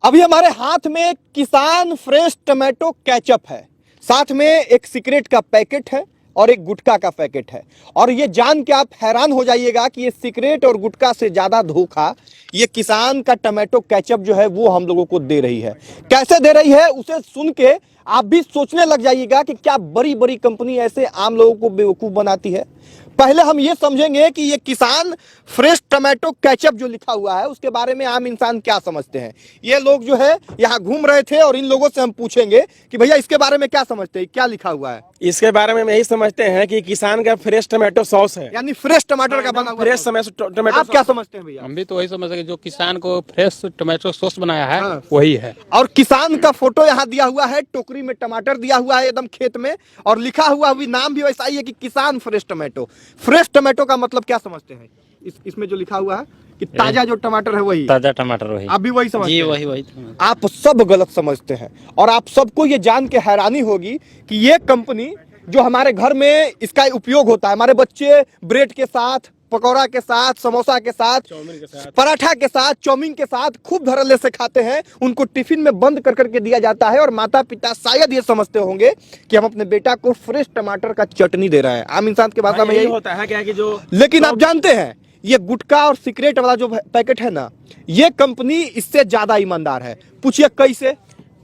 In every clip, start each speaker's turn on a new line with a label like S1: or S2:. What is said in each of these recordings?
S1: अभी हमारे हाथ में किसान फ्रेश टमाटो केचप है, साथ में एक सिगरेट का पैकेट है और एक गुटखा का पैकेट है। और ये जान के आप हैरान हो जाइएगा कि ये सिगरेट और गुटखा से ज्यादा धोखा ये किसान का टमाटो केचप जो है वो हम लोगों को दे रही है। कैसे दे रही है उसे सुन के आप भी सोचने लग जाइएगा कि क्या बड़ी बड़ी कंपनी ऐसे आम लोगों को बेवकूफ बनाती है। पहले हम ये समझेंगे कि ये किसान फ्रेश टमाटो केचप जो लिखा हुआ है उसके बारे में आम इंसान क्या समझते हैं। ये लोग जो है यहाँ घूम रहे थे और इन लोगों से हम पूछेंगे कि भैया इसके बारे में क्या समझते हैं, क्या लिखा हुआ है।
S2: इसके बारे में यही समझते हैं कि किसान का फ्रेश टमाटो सॉस है,
S1: यानी फ्रेश टमाटर का बना हुआ
S2: फ्रेश टमाटो।
S1: आप क्या समझते हैं भैया?
S3: हम भी तो वही समझते हैं कि जो किसान को फ्रेश टमाटो सॉस बनाया है
S1: हाँ।
S3: वही है।
S1: और किसान का फोटो यहाँ दिया हुआ है, टोकरी में टमाटर दिया हुआ है एकदम खेत में, और लिखा हुआ भी नाम भी वैसा ही है कि किसान फ्रेश टमाटो। फ्रेश टमाटो का मतलब क्या समझते हैं? इसमें जो लिखा हुआ है कि ताजा जो टमाटर है वही
S3: ताजा टमाटर वही।
S1: आप भी वही समझते
S3: जी
S1: हैं?
S3: वही।
S1: आप सब गलत समझते हैं और आप सबको ये जान के हैरानी होगी कि ये कंपनी जो हमारे घर में इसका उपयोग होता है, हमारे बच्चे ब्रेड के साथ, पकौड़ा के साथ, समोसा के साथ, पराठा के साथ, चाउमीन के साथ खूब धड़ल्ले से खाते हैं, उनको टिफिन में बंद कर करके दिया जाता है। और माता पिता शायद ये समझते होंगे कि हम अपने बेटा को फ्रेश टमाटर का चटनी दे रहे हैं। आम इंसान की भाषा में यही
S2: होता है क्या कि जो,
S1: लेकिन आप जानते हैं ये गुटखा और सिगरेट वाला जो पैकेट है ना, ये कंपनी इससे ज्यादा ईमानदार है। पूछिए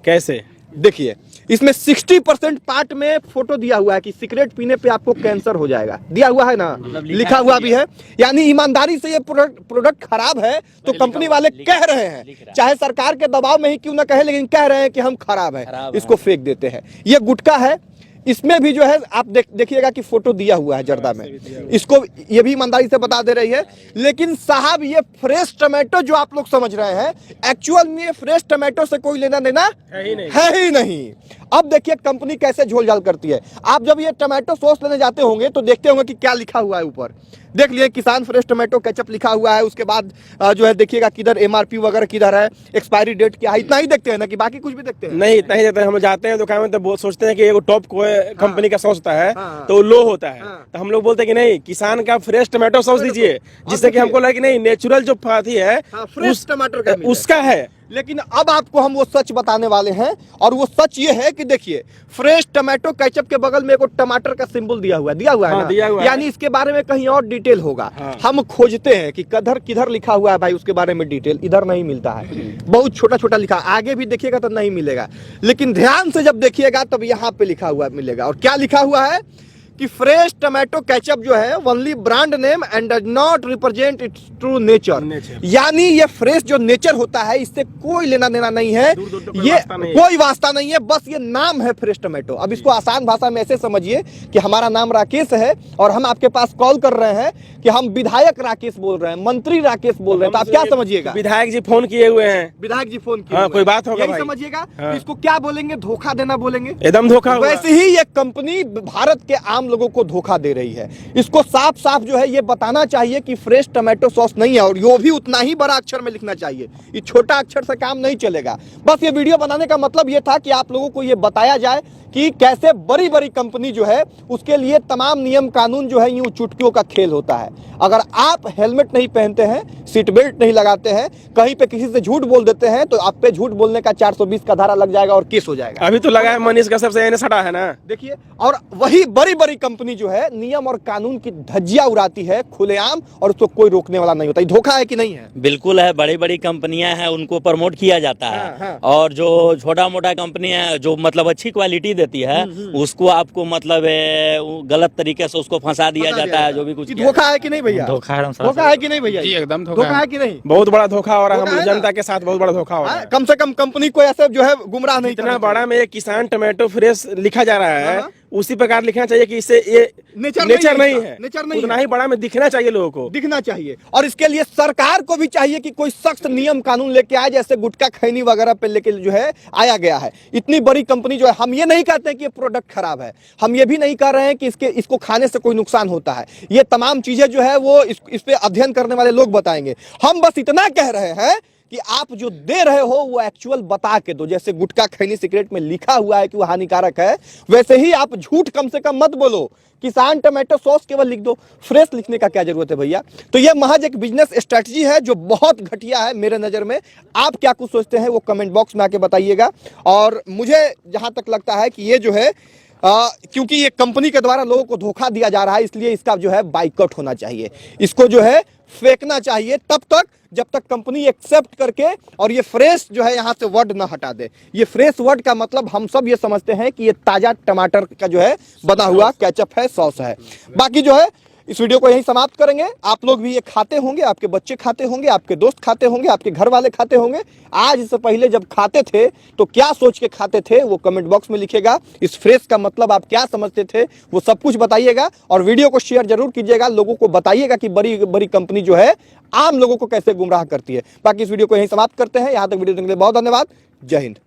S1: कैसे? देखिए इसमें 60% पार्ट में फोटो दिया हुआ है कि सिगरेट पीने पे आपको कैंसर हो जाएगा, दिया हुआ है ना, लिखा हुआ भी है। यानी ईमानदारी से ये प्रोडक्ट खराब है तो कंपनी वाले कह रहे हैं, चाहे सरकार के दबाव में ही क्यों ना कहे, लेकिन कह रहे हैं कि हम खराब है, इसको फेंक देते हैं। ये गुटखा है, इसमें भी जो है आप देखिएगा कि फोटो दिया हुआ है जर्दा में, इसको ये भी ईमानदारी से बता दे रही है। लेकिन साहब ये फ्रेश टमाटो जो आप लोग समझ रहे हैं, एक्चुअल में ये फ्रेश टमाटो से कोई लेना देना है ही नहीं। अब देखिए कंपनी कैसे झोलझाल करती है। आप जब ये टमाटो सॉस लेने जाते होंगे तो देखते होंगे कि क्या लिखा हुआ है ऊपर, देख लिए किसान फ्रेश टमाटो केचप लिखा हुआ है। उसके बाद जो है देखिएगा किधर एमआरपी वगैरह किधर है, एक्सपायरी डेट क्या है, इतना ही देखते हैं ना कि बाकी कुछ भी देखते हैं?
S2: नहीं, इतना ही देखते हैं। हम जाते हैं दुकान में तो बहुत सोचते हैं कि ये टॉप कंपनी का सॉस होता है तो लो होता है, तो हम लोग बोलते हैं कि नहीं, किसान का फ्रेश टमाटो सॉस दीजिए, जिससे कि हमको लगे कि नहीं नेचुरल जो फाती है
S1: फ्रेश टमाटर का
S2: उसका है।
S1: लेकिन अब आपको हम वो सच बताने वाले हैं, और वो सच ये है कि देखिए फ्रेश टमाटो केचप के बगल में एक टमाटर का सिंबल दिया हुआ है ना?
S2: दिया हुआ है।
S1: यानी इसके बारे में कहीं और डिटेल होगा। हम खोजते हैं कि किधर लिखा हुआ है भाई, उसके बारे में डिटेल इधर नहीं मिलता है, बहुत छोटा छोटा लिखा, आगे भी देखिएगा तो नहीं मिलेगा, लेकिन ध्यान से जब देखिएगा तब यहाँ पे लिखा हुआ मिलेगा। और क्या लिखा हुआ है कि फ्रेश टमाटो केचप जो है only brand name and does not represent it's true nature. यानी ये फ्रेश जो नेचर होता है इससे कोई लेना देना नहीं है, ये कोई वास्ता नहीं है, बस ये नाम है फ्रेश टमाटो। अब इसको आसान भाषा में ऐसे समझिए कि हमारा नाम राकेश है और हम आपके पास कॉल कर रहे हैं कि हम विधायक राकेश बोल रहे हैं, मंत्री राकेश बोल रहे हैं, तो आप क्या समझिएगा?
S2: विधायक जी फोन किए हुए हैं,
S1: विधायक जी फोन किए,
S2: कोई बात होगा
S1: यही समझिएगा। इसको क्या बोलेंगे? धोखा देना बोलेंगे,
S2: एकदम धोखा।
S1: वैसे ही ये कंपनी भारत के आम लोगों को धोखा दे रही है। इसको साफ साफ जो है ये बताना चाहिए कि फ्रेश टमाटो सॉस नहीं है, और यो भी उतना ही बड़ा अक्षर में लिखना चाहिए, ये छोटा अक्षर से काम नहीं चलेगा। बस ये वीडियो बनाने का मतलब ये था कि आप लोगों को ये बताया जाए कि कैसे बड़ी बड़ी कंपनी जो है उसके लिए तमाम नियम कानून जो है यूं चुटकियों का खेल होता है। अगर आप हेलमेट नहीं पहनते हैं, सीट बेल्ट नहीं लगाते हैं, कहीं पे किसी से झूठ बोल देते हैं तो आप पे झूठ बोलने का 420 का धारा लग जाएगा और केस हो जाएगा।
S2: अभी तो लगा है मनीष का सबसे एने सटा है ना,
S1: देखिए। और वही बड़ी बड़ी कंपनी जो है नियम और कानून की धज्जियां उड़ाती है खुलेआम, और उसको कोई रोकने वाला नहीं होता। ये धोखा है कि नहीं है?
S4: बिल्कुल है। बड़ी बड़ी कंपनियां हैं उनको प्रमोट किया जाता है, और जो छोटा मोटा कंपनी है जो मतलब अच्छी क्वालिटी देती है उसको आपको मतलब गलत तरीके से उसको फंसा दिया जाता है। जो भी कुछ
S1: धोखा है कि नहीं भैया?
S3: धोखा
S1: है कि नहीं भैया?
S3: जी एकदम
S1: धोखा है कि नहीं?
S2: बहुत बड़ा धोखा हो रहा है, हम जनता के साथ बहुत बड़ा धोखा हो रहा है।
S1: कम से कम कंपनी को ऐसे जो है गुमराह नहीं
S2: इतना बड़ा में किसान टमाटो फ्रेश लिखा जा रहा है, उसी प्रकार लिखना चाहिए कि इससे ये नेचर नहीं है, उतना ही बड़ा में दिखना चाहिए, लोगों को
S1: दिखना चाहिए। और इसके लिए सरकार को भी चाहिए कि कोई सख्त नियम कानून लेके आए, जैसे गुटखा खैनी वगैरह पे लेके जो है आया गया है। इतनी बड़ी कंपनी जो है, हम ये नहीं कहते हैं कि ये प्रोडक्ट खराब है, हम ये भी नहीं कह रहे हैं कि इसको खाने से कोई नुकसान होता है। ये तमाम चीजें जो है वो इस पे अध्ययन करने वाले लोग बताएंगे। हम बस इतना कह रहे हैं कि आप जो दे रहे हो वो एक्चुअल बता के दो। जैसे गुटखा खैनी सिगरेट में लिखा हुआ है कि वो हानिकारक है, वैसे ही आप झूठ कम से कम मत बोलो। किसान टमाटो सॉस केवल लिख दो, फ्रेश लिखने का क्या जरूरत है भैया। तो ये महज एक बिजनेस स्ट्रेटजी है जो बहुत घटिया है मेरे नज़र में। आप क्या कुछ सोचते हैं वो कमेंट बॉक्स में आके बताइएगा। और मुझे जहां तक लगता है कि ये जो है क्योंकि ये कंपनी के द्वारा लोगों को धोखा दिया जा रहा है, इसलिए इसका जो है बाइकआउट होना चाहिए, इसको जो है फेंकना चाहिए तब तक जब तक कंपनी एक्सेप्ट करके और ये फ्रेश जो है यहाँ से वर्ड ना हटा दे। ये फ्रेश वर्ड का मतलब हम सब ये समझते हैं कि ये ताजा टमाटर का जो है बना हुआ केचप है, सॉस है। बाकी जो है इस वीडियो को यहीं समाप्त करेंगे। आप लोग भी ये खाते होंगे, आपके बच्चे खाते होंगे, आपके दोस्त खाते होंगे, आपके घर वाले खाते होंगे। आज इससे पहले जब खाते थे तो क्या सोच के खाते थे वो कमेंट बॉक्स में लिखिएगा। इस फ्रेश का मतलब आप क्या समझते थे वो सब कुछ बताइएगा। और वीडियो को शेयर जरूर कीजिएगा, लोगों को बताइएगा कि बड़ी बड़ी कंपनी जो है आम लोगों को कैसे गुमराह करती है। बाकी इस वीडियो को यहीं समाप्त करते हैं। यहाँ तक वीडियो देखने के लिए बहुत धन्यवाद। जय हिंद।